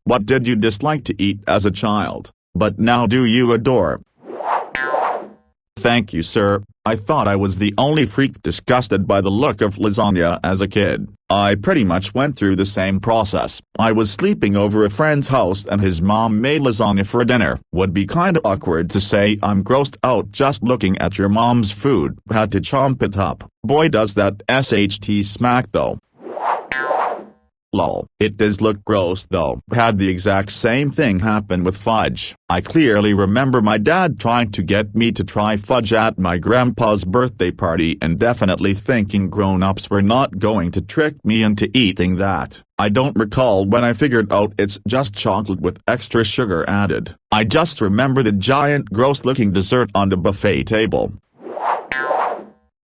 What did you dislike to eat as a child, but now do you adore? Thank you, sir. I thought I was the only freak disgusted by the look of lasagna as a kid. I pretty much went through the same process. I was sleeping over a friend's house and his mom made lasagna for dinner. Would be kinda awkward to say I'm grossed out just looking at your mom's food. Had to chomp it up. Boy does that SHT smack though. Lol. It does look gross though. Had the exact same thing happen with fudge. I clearly remember my dad trying to get me to try fudge at my grandpa's birthday party and definitely thinking grown-ups were not going to trick me into eating that. I don't recall when I figured out it's just chocolate with extra sugar added. I just remember the giant gross-looking dessert on the buffet table.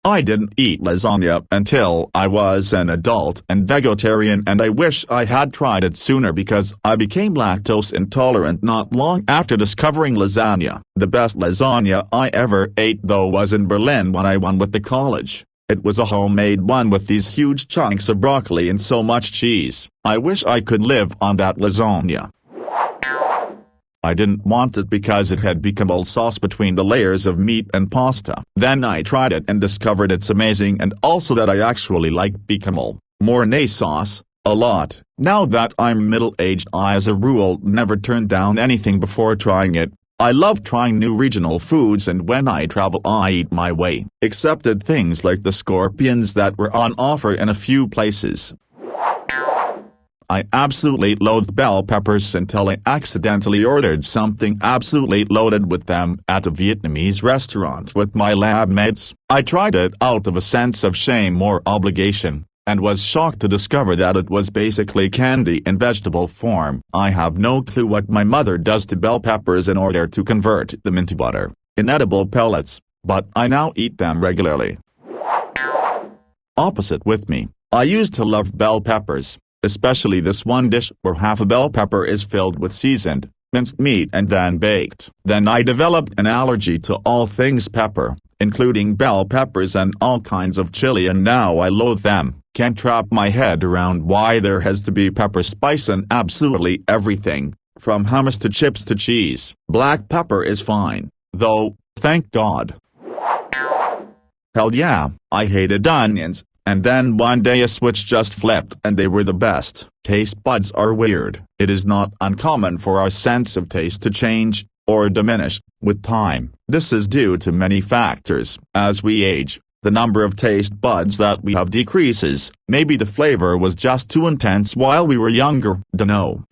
I didn't eat lasagna until I was an adult and vegetarian, and I wish I had tried it sooner because I became lactose intolerant not long after discovering lasagna. The best lasagna I ever ate though was in Berlin when I won with the college. It was a homemade one with these huge chunks of broccoli and so much cheese. I wish I could live on that lasagna. I didn't want it because it had become sauce between the layers of meat and pasta. Then I tried it and discovered it's amazing, and also that I actually like bechamel, Mornay sauce, a lot. Now that I'm middle-aged, I as a rule never turn down anything before trying it. I love trying new regional foods, and when I travel I eat my way. Excepted things like the scorpions that were on offer in a few places. I absolutely loathe bell peppers until I accidentally ordered something absolutely loaded with them at a Vietnamese restaurant with my lab mates. I tried it out of a sense of shame or obligation, and was shocked to discover that it was basically candy in vegetable form. I have no clue what my mother does to bell peppers in order to convert them into butter, inedible pellets, but I now eat them regularly. Opposite with me, I used to love bell peppers. Especially this one dish where half a bell pepper is filled with seasoned, minced meat and then baked. Then I developed an allergy to all things pepper, including bell peppers and all kinds of chili, and now I loathe them. Can't wrap my head around why there has to be pepper spice in absolutely everything, from hummus to chips to cheese. Black pepper is fine, though, thank God. Hell yeah, I hated onions. And then one day a switch just flipped and they were the best. Taste buds are weird. It is not uncommon for our sense of taste to change, or diminish, with time. This is due to many factors. As we age, the number of taste buds that we have decreases. Maybe the flavor was just too intense while we were younger. Dunno.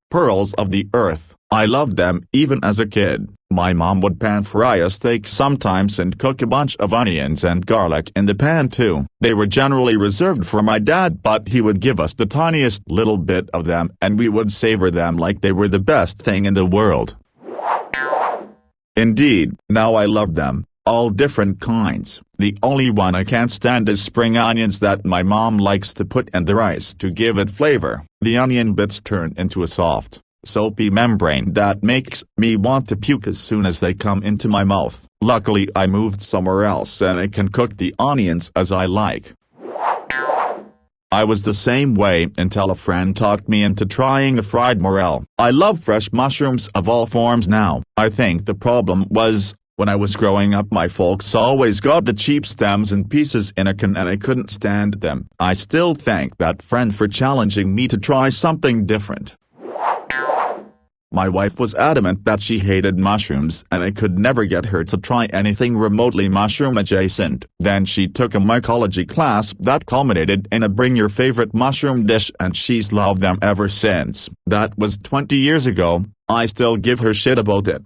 Pearls of the earth. I loved them even as a kid. My mom would pan fry a steak sometimes and cook a bunch of onions and garlic in the pan too. They were generally reserved for my dad, but he would give us the tiniest little bit of them and we would savor them like they were the best thing in the world. Indeed, now I love them, all different kinds. The only one I can't stand is spring onions that my mom likes to put in the rice to give it flavor. The onion bits turn into a soft, soapy membrane that makes me want to puke as soon as they come into my mouth. Luckily I moved somewhere else and I can cook the onions as I like. I was the same way until a friend talked me into trying a fried morel. I love fresh mushrooms of all forms now. I think the problem was, when I was growing up my folks always got the cheap stems and pieces in a can and I couldn't stand them. I still thank that friend for challenging me to try something different. My wife was adamant that she hated mushrooms and I could never get her to try anything remotely mushroom adjacent. Then she took a mycology class that culminated in a bring your favorite mushroom dish and she's loved them ever since. That was 20 years ago. I still give her shit about it.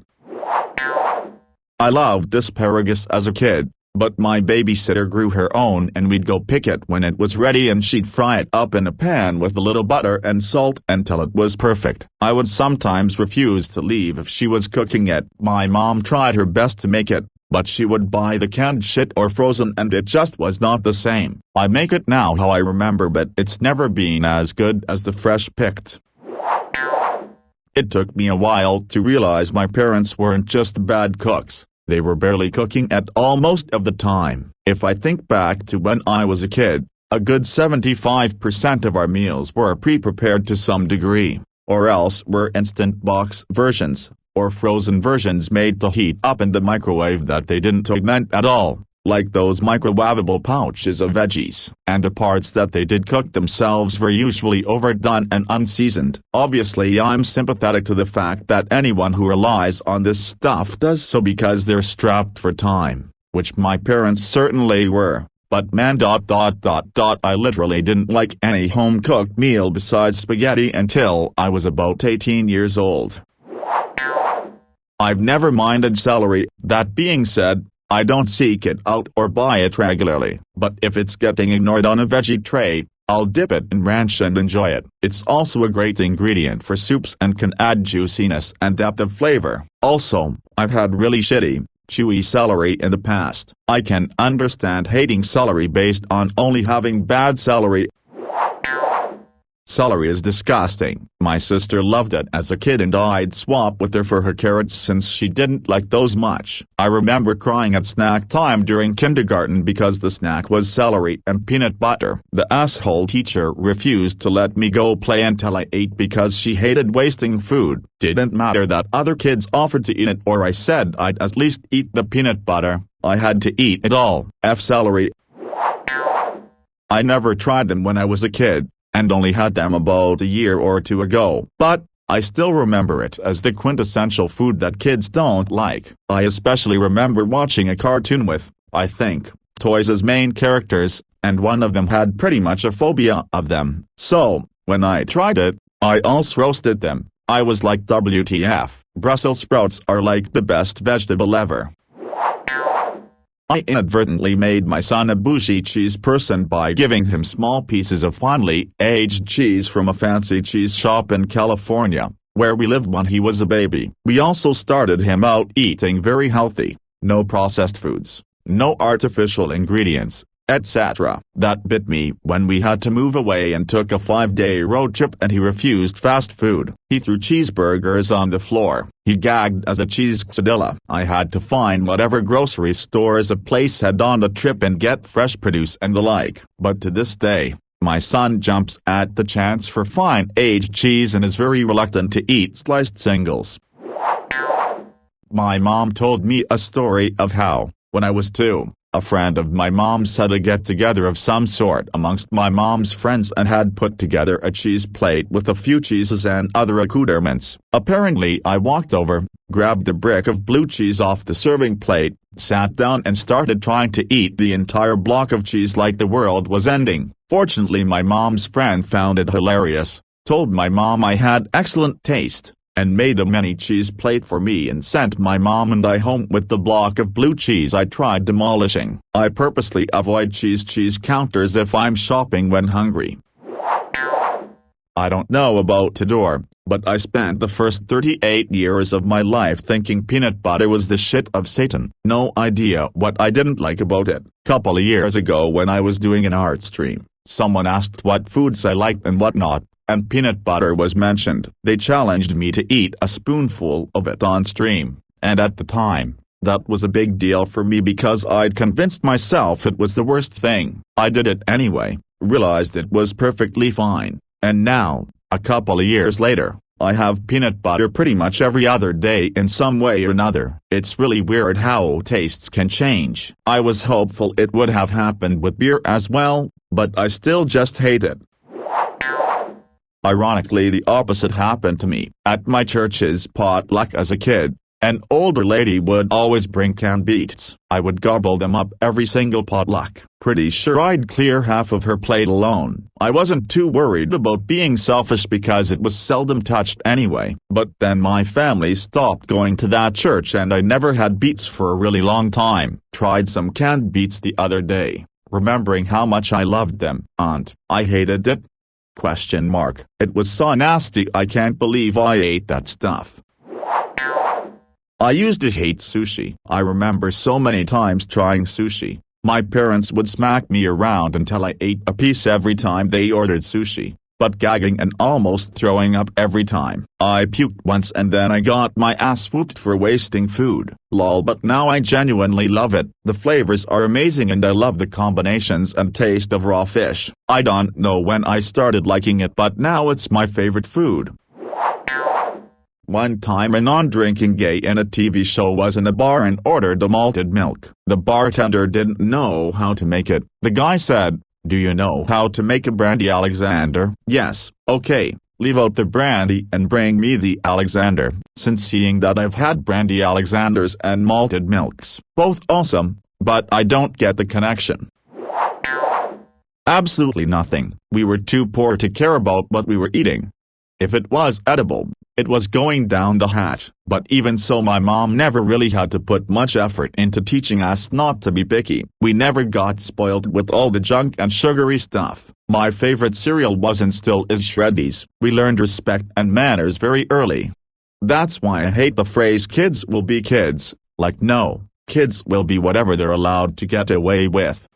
I loved asparagus as a kid, but my babysitter grew her own and we'd go pick it when it was ready and she'd fry it up in a pan with a little butter and salt until it was perfect. I would sometimes refuse to leave if she was cooking it. My mom tried her best to make it, but she would buy the canned shit or frozen and it just was not the same. I make it now how I remember, but it's never been as good as the fresh picked. It took me a while to realize my parents weren't just bad cooks. They were barely cooking at all most of the time. If I think back to when I was a kid, A good 75% of our meals were pre-prepared to some degree, or else were instant box versions, or frozen versions made to heat up in the microwave that they didn't augment at all, like those microwavable pouches of veggies. And the parts that they did cook themselves were usually overdone and unseasoned. Obviously I'm sympathetic to the fact that anyone who relies on this stuff does so because they're strapped for time, which my parents certainly were. But man, I literally didn't like any home-cooked meal besides spaghetti until I was about 18 years old. I've never minded celery. That being said, I don't seek it out or buy it regularly, but if it's getting ignored on a veggie tray, I'll dip it in ranch and enjoy it. It's also a great ingredient for soups and can add juiciness and depth of flavor. Also, I've had really shitty, chewy celery in the past. I can understand hating celery based on only having bad celery. Celery is disgusting. My sister loved it as a kid and I'd swap with her for her carrots since she didn't like those much. I remember crying at snack time during kindergarten because the snack was celery and peanut butter. The asshole teacher refused to let me go play until I ate because she hated wasting food. Didn't matter that other kids offered to eat it or I said I'd at least eat the peanut butter, I had to eat it all. Celery. I never tried them when I was a kid, and only had them about a year or two ago. But, I still remember it as the quintessential food that kids don't like. I especially remember watching a cartoon with, I think, toys as main characters, and one of them had pretty much a phobia of them. So, when I tried it, I also roasted them. I was like, WTF, Brussels sprouts are like the best vegetable ever. I inadvertently made my son a bougie cheese person by giving him small pieces of finely aged cheese from a fancy cheese shop in California, where we lived when he was a baby. We also started him out eating very healthy, no processed foods, no artificial ingredients, etc. That bit me when we had to move away and took a 5-day road trip and he refused fast food. He threw cheeseburgers on the floor. He gagged as a cheese quesadilla. I had to find whatever grocery stores a place had on the trip and get fresh produce and the like. But to this day, my son jumps at the chance for fine aged cheese and is very reluctant to eat sliced singles. My mom told me a story of how, when I was 2, a friend of my mom's had a get-together of some sort amongst my mom's friends and had put together a cheese plate with a few cheeses and other accoutrements. Apparently I walked over, grabbed a brick of blue cheese off the serving plate, sat down and started trying to eat the entire block of cheese like the world was ending. Fortunately my mom's friend found it hilarious, told my mom I had excellent taste, and made a mini cheese plate for me and sent my mom and I home with the block of blue cheese I tried demolishing. I purposely avoid cheese counters if I'm shopping when hungry. I don't know about Tidor, but I spent the first 38 years of my life thinking peanut butter was the shit of Satan. No idea what I didn't like about it. Couple of years ago when I was doing an art stream, someone asked what foods I liked and what not, and peanut butter was mentioned. They challenged me to eat a spoonful of it on stream, and at the time, that was a big deal for me because I'd convinced myself it was the worst thing. I did it anyway, realized it was perfectly fine, and now, a couple of years later, I have peanut butter pretty much every other day in some way or another. It's really weird how tastes can change. I was hopeful it would have happened with beer as well, but I still just hate it. Ironically, the opposite happened to me. At my church's potluck as a kid, an older lady would always bring canned beets. I would gobble them up every single potluck. Pretty sure I'd clear half of her plate alone. I wasn't too worried about being selfish because it was seldom touched anyway. But then my family stopped going to that church and I never had beets for a really long time. Tried some canned beets the other day, remembering how much I loved them. And I hated it. It was so nasty I can't believe I ate that stuff. I used to hate sushi. I remember so many times trying sushi. My parents would smack me around until I ate a piece every time they ordered sushi. but gagging and almost throwing up every time. I puked once and then I got my ass whooped for wasting food. Lol, but now I genuinely love it. The flavors are amazing and I love the combinations and taste of raw fish. I don't know when I started liking it, but now it's my favorite food. One time a non-drinking gay in a TV show was in a bar and ordered a malted milk. The bartender didn't know how to make it. The guy said, "Do you know how to make a brandy Alexander?" "Yes." "Okay, leave out the brandy and bring me the Alexander." Since seeing that I've had brandy Alexanders and malted milks, both awesome, but I don't get the connection. Absolutely nothing. We were too poor to care about what we were eating. If it was edible, it was going down the hatch, but even so my mom never really had to put much effort into teaching us not to be picky. We never got spoiled with all the junk and sugary stuff. My favorite cereal was and still is Shreddies. We learned respect and manners very early. That's why I hate the phrase "kids will be kids." Like, no, kids will be whatever they're allowed to get away with.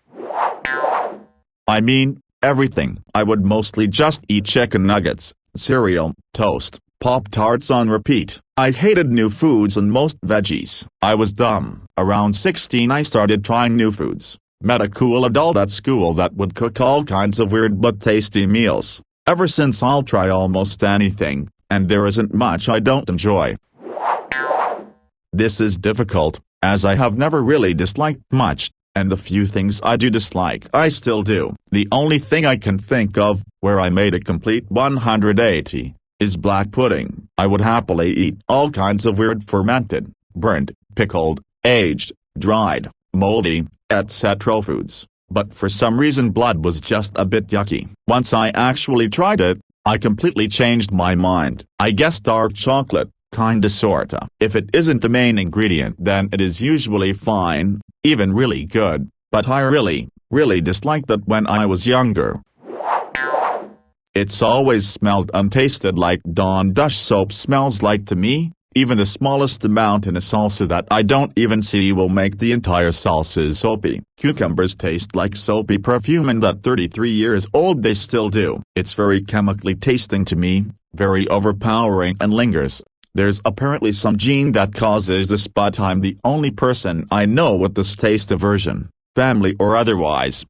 I mean, everything. I would mostly just eat chicken nuggets, cereal, toast, Pop-Tarts on repeat. I hated new foods and most veggies. I was dumb. Around 16 I started trying new foods. Met a cool adult at school that would cook all kinds of weird but tasty meals. Ever since I'll try almost anything, and there isn't much I don't enjoy. This is difficult, as I have never really disliked much, and the few things I do dislike I still do. The only thing I can think of, where I made a complete 180, is black pudding. I would happily eat all kinds of weird fermented, burnt, pickled, aged, dried, moldy, etc. foods, but for some reason blood was just a bit yucky. Once I actually tried it, I completely changed my mind. I guess dark chocolate, kinda sorta. If it isn't the main ingredient then it is usually fine, even really good, but I really disliked that when I was younger. It's always smelled and tasted like Dawn dish soap smells like to me. Even the smallest amount in a salsa that I don't even see will make the entire salsa soapy. Cucumbers taste like soapy perfume and at 33 years old they still do. It's very chemically tasting to me, very overpowering and lingers. There's apparently some gene that causes this, but I'm the only person I know with this taste aversion, family or otherwise.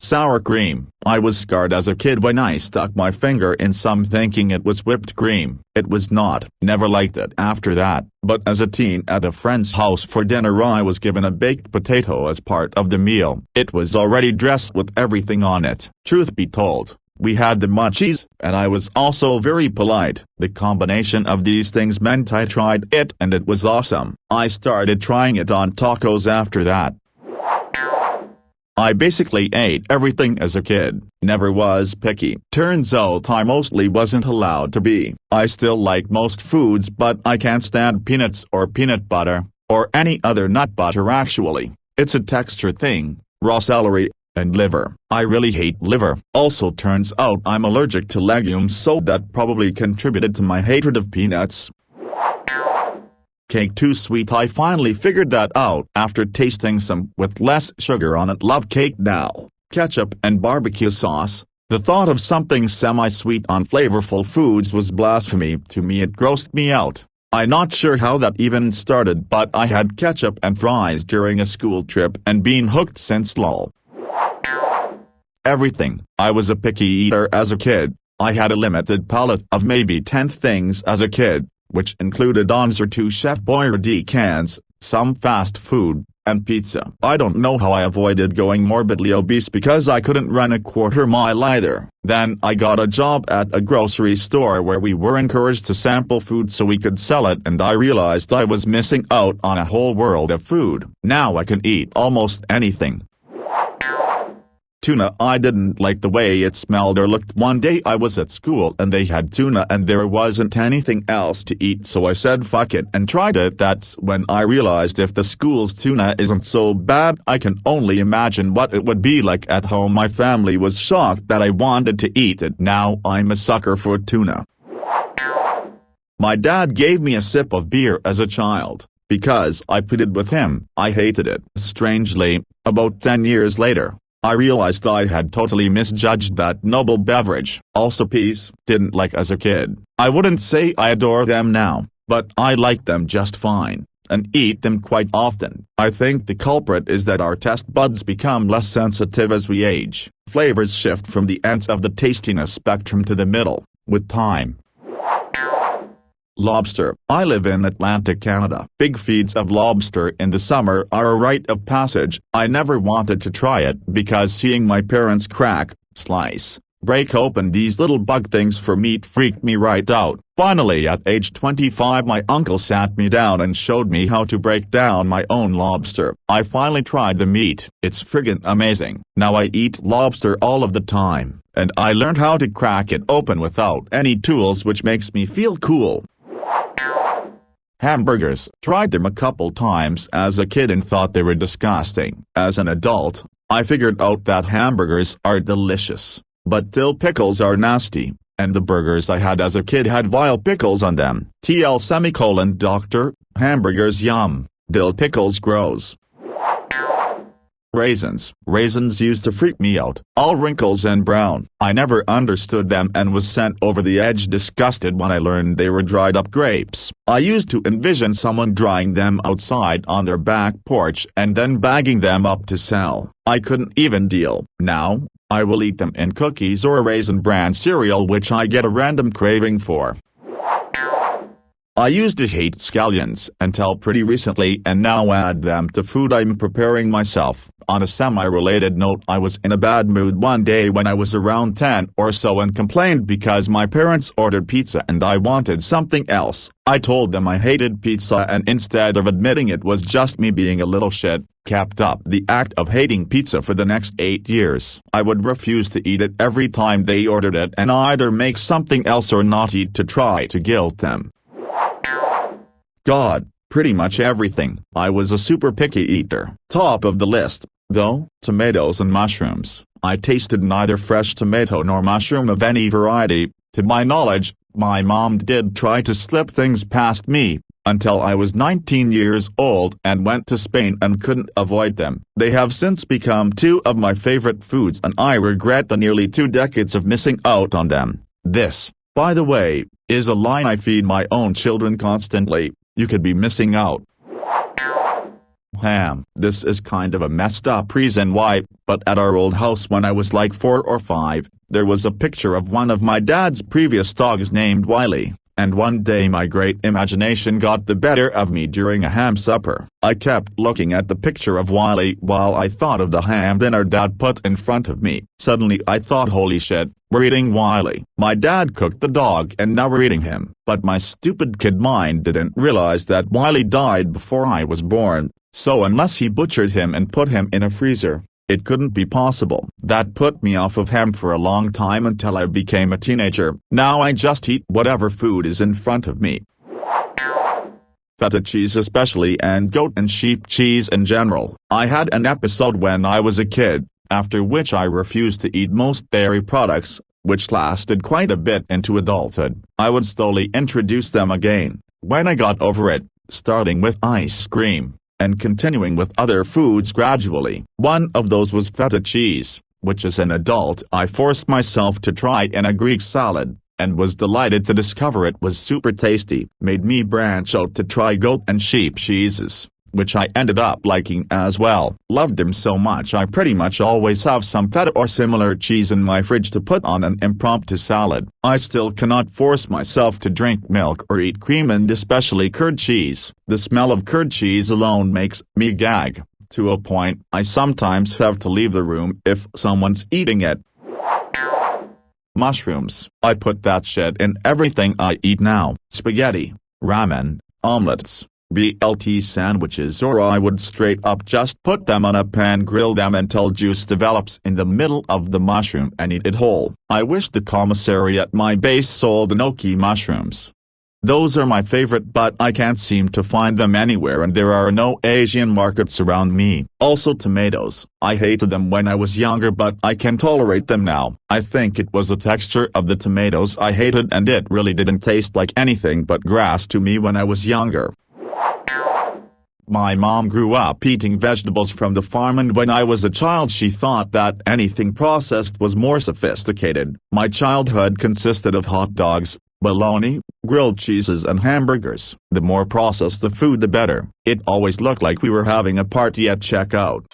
Sour cream. I was scarred as a kid when I stuck my finger in some thinking it was whipped cream. It was not. Never liked it after that, but as a teen at a friend's house for dinner I was given a baked potato as part of the meal. It was already dressed with everything on it. Truth be told, we had the munchies, and I was also very polite. The combination of these things meant I tried it and it was awesome. I started trying it on tacos after that. I basically ate everything as a kid, never was picky. Turns out I mostly wasn't allowed to be. I still like most foods but I can't stand peanuts or peanut butter, or any other nut butter actually. It's a texture thing, raw celery, and liver. I really hate liver. Also turns out I'm allergic to legumes, so that probably contributed to my hatred of peanuts. Cake too sweet. I finally figured that out after tasting some with less sugar on it. Love cake now. Ketchup and barbecue sauce. The thought of something semi-sweet on flavorful foods was blasphemy to me. It grossed me out. I'm not sure how that even started, but I had ketchup and fries during a school trip and been hooked since lol. Everything. I was a picky eater as a kid. I had a limited palate of maybe 10 things as a kid, which included Ons or 2 Chef Boyardee cans, some fast food, and pizza. I don't know how I avoided going morbidly obese because I couldn't run a quarter mile either. Then I got a job at a grocery store where we were encouraged to sample food so we could sell it, and I realized I was missing out on a whole world of food. Now I can eat almost anything. Tuna. I didn't like the way it smelled or looked. One day I was at school and they had tuna and there wasn't anything else to eat, so I said fuck it and tried it. That's when I realized if the school's tuna isn't so bad, I can only imagine what it would be like at home. My family was shocked that I wanted to eat it. Now I'm a sucker for tuna. My dad gave me a sip of beer as a child, because I pleaded with him. I hated it. Strangely, about 10 years later, I realized I had totally misjudged that noble beverage. Also peas, didn't like as a kid. I wouldn't say I adore them now, but I like them just fine, and eat them quite often. I think the culprit is that our taste buds become less sensitive as we age. Flavors shift from the ends of the tastiness spectrum to the middle, with time. Lobster. I live in Atlantic Canada. Big feeds of lobster in the summer are a rite of passage. I never wanted to try it because seeing my parents crack, slice, break open these little bug things for meat freaked me right out. Finally at age 25 my uncle sat me down and showed me how to break down my own lobster. I finally tried the meat. It's friggin' amazing. Now I eat lobster all of the time, and I learned how to crack it open without any tools, which makes me feel cool. Hamburgers. Tried them a couple times as a kid and thought they were disgusting. As an adult, I figured out that hamburgers are delicious, but dill pickles are nasty, and the burgers I had as a kid had vile pickles on them. Doctor, hamburgers yum, dill pickles gross. Raisins. Raisins used to freak me out, all wrinkles and brown. I never understood them and was sent over the edge disgusted when I learned they were dried up grapes. I used to envision someone drying them outside on their back porch and then bagging them up to sell. I couldn't even deal. Now, I will eat them in cookies or Raisin Bran cereal, which I get a random craving for. I used to hate scallions until pretty recently and now add them to food I'm preparing myself. On a semi-related note, I was in a bad mood one day when I was around 10 or so and complained because my parents ordered pizza and I wanted something else. I told them I hated pizza, and instead of admitting it was just me being a little shit, kept up the act of hating pizza for the next 8 years. I would refuse to eat it every time they ordered it and either make something else or not eat to try to guilt them. God, pretty much everything. I was a super picky eater. Top of the list, though, tomatoes and mushrooms. I tasted neither fresh tomato nor mushroom of any variety. To my knowledge, my mom did try to slip things past me, until I was 19 years old and went to Spain and couldn't avoid them. They have since become two of my favorite foods and I regret the nearly 2 decades of missing out on them. This, by the way, is a line I feed my own children constantly. You could be missing out. Ham. This is kind of a messed up reason why, but at our old house when I was like 4 or 5, there was a picture of one of my dad's previous dogs named Wiley, and one day my great imagination got the better of me during a ham supper. I kept looking at the picture of Wiley while I thought of the ham dinner Dad put in front of me. Suddenly I thought, holy shit, we're eating Wiley. My dad cooked the dog and now we're eating him. But my stupid kid mind didn't realize that Wiley died before I was born, so unless he butchered him and put him in a freezer, it couldn't be possible. That put me off of ham for a long time until I became a teenager. Now I just eat whatever food is in front of me. Feta cheese especially, and goat and sheep cheese in general. I had an episode when I was a kid, after which I refused to eat most dairy products, which lasted quite a bit into adulthood. I would slowly introduce them again, when I got over it, starting with ice cream, and continuing with other foods gradually. One of those was feta cheese, which as an adult I forced myself to try in a Greek salad, and was delighted to discover it was super tasty. Made me branch out to try goat and sheep cheeses, which I ended up liking as well. Loved them so much I pretty much always have some feta or similar cheese in my fridge to put on an impromptu salad. I still cannot force myself to drink milk or eat cream, and especially curd cheese. The smell of curd cheese alone makes me gag, to a point I sometimes have to leave the room if someone's eating it. Mushrooms. I put that shit in everything I eat now. Spaghetti, ramen, omelets, BLT sandwiches, or I would straight up just put them on a pan, grill them until juice develops in the middle of the mushroom and eat it whole. I wish the commissary at my base sold enoki mushrooms. Those are my favorite, but I can't seem to find them anywhere and there are no Asian markets around me. Also tomatoes. I hated them when I was younger, but I can tolerate them now. I think it was the texture of the tomatoes I hated, and it really didn't taste like anything but grass to me when I was younger. My mom grew up eating vegetables from the farm, and when I was a child she thought that anything processed was more sophisticated. My childhood consisted of hot dogs, bologna, grilled cheeses and hamburgers. The more processed the food the better. It always looked like we were having a party at checkout.